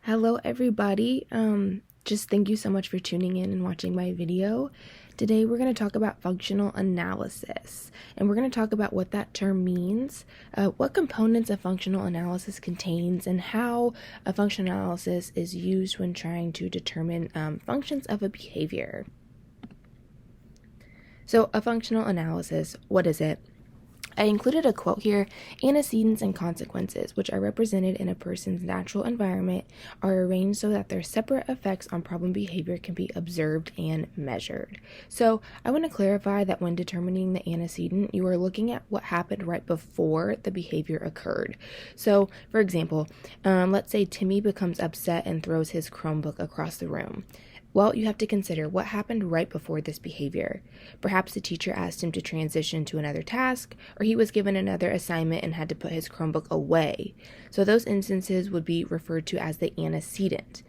Hello everybody. Just thank you so much for tuning in and watching my video. Today we're going to talk about functional analysis, and we're going to talk about what that term means, what components a functional analysis contains, and how a functional analysis is used when trying to determine functions of a behavior. So a functional analysis, what is it? I included a quote here: antecedents and consequences, which are represented in a person's natural environment, are arranged so that their separate effects on problem behavior can be observed and measured. So I want to clarify that when determining the antecedent, you are looking at what happened right before the behavior occurred. So for example, let's say Timmy becomes upset and throws his Chromebook across the room. Well, you have to consider what happened right before this behavior. Perhaps the teacher asked him to transition to another task, or he was given another assignment and had to put his Chromebook away. So those instances would be referred to as the antecedent.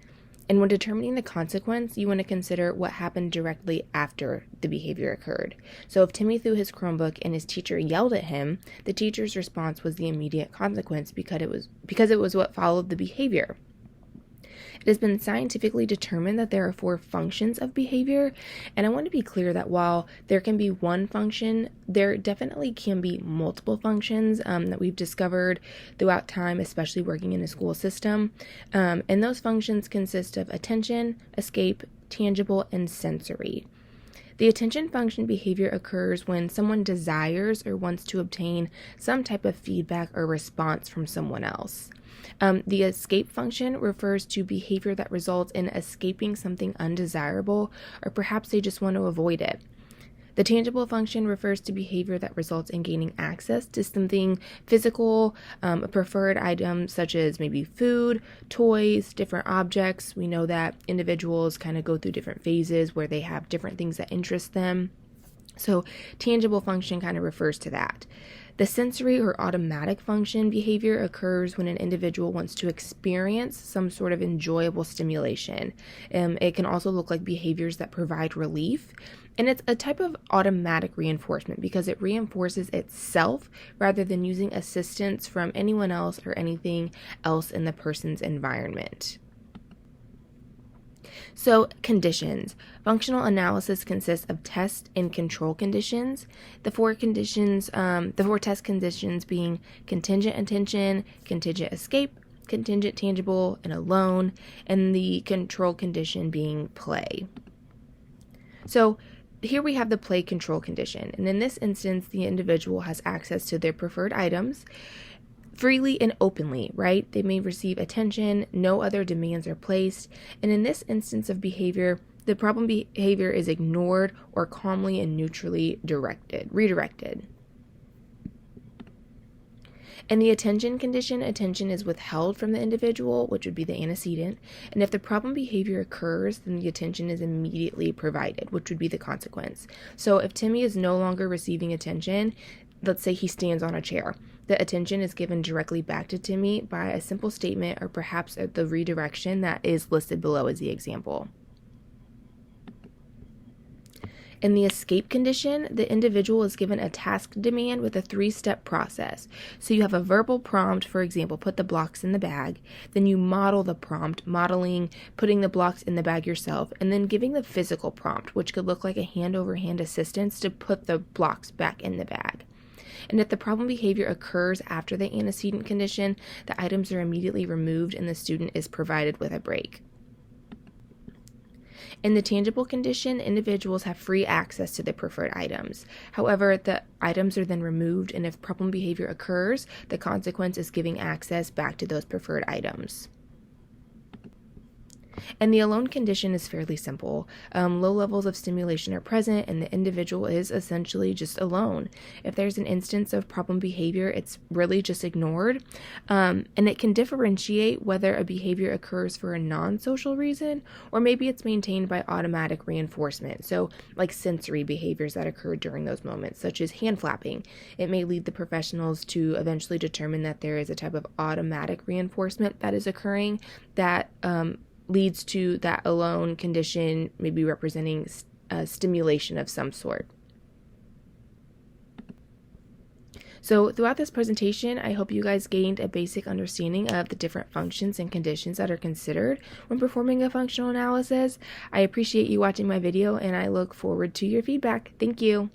And when determining the consequence, you want to consider what happened directly after the behavior occurred. So if Timmy threw his Chromebook and his teacher yelled at him, the teacher's response was the immediate consequence because it was what followed the behavior. It has been scientifically determined that there are 4 functions of behavior, and I want to be clear that while there can be one function, there definitely can be multiple functions that we've discovered throughout time, especially working in a school system. And those functions consist of attention, escape, tangible, and sensory. The attention function behavior occurs when someone desires or wants to obtain some type of feedback or response from someone else. The escape function refers to behavior that results in escaping something undesirable, or perhaps they just want to avoid it. The tangible function refers to behavior that results in gaining access to something physical, a preferred item such as maybe food, toys, different objects. We know that individuals kind of go through different phases where they have different things that interest them. So tangible function kind of refers to that. The sensory or automatic function behavior occurs when an individual wants to experience some sort of enjoyable stimulation. It can also look like behaviors that provide relief. And it's a type of automatic reinforcement because it reinforces itself rather than using assistance from anyone else or anything else in the person's environment. So, conditions. Functional analysis consists of test and control conditions. The 4 test conditions being contingent attention, contingent escape, contingent tangible, and alone, and the control condition being play. So, here we have the play control condition, and in this instance, the individual has access to their preferred items freely and openly, right? They may receive attention, no other demands are placed, and in this instance of behavior, the problem behavior is ignored or calmly and neutrally redirected. In the attention condition, attention is withheld from the individual, which would be the antecedent, and if the problem behavior occurs, then the attention is immediately provided, which would be the consequence. So if Timmy is no longer receiving attention, let's say he stands on a chair, the attention is given directly back to Timmy by a simple statement or perhaps the redirection that is listed below as the example. In the escape condition, the individual is given a task demand with a 3-step process. So you have a verbal prompt, for example, put the blocks in the bag. Then you model the prompt, modeling putting the blocks in the bag yourself, and then giving the physical prompt, which could look like a hand-over-hand assistance to put the blocks back in the bag. And if the problem behavior occurs after the antecedent condition, the items are immediately removed and the student is provided with a break. In the tangible condition, individuals have free access to their preferred items. However, the items are then removed, and if problem behavior occurs, the consequence is giving access back to those preferred items. And the alone condition is fairly simple. Low levels of stimulation are present and the individual is essentially just alone. If there's an instance of problem behavior, it's really just ignored. And it can differentiate whether a behavior occurs for a non-social reason or maybe it's maintained by automatic reinforcement. So like sensory behaviors that occur during those moments, such as hand flapping. It may lead the professionals to eventually determine that there is a type of automatic reinforcement that is occurring that leads to that alone condition, maybe representing stimulation of some sort. So throughout this presentation, I hope you guys gained a basic understanding of the different functions and conditions that are considered when performing a functional analysis. I appreciate you watching my video, and I look forward to your feedback. Thank you.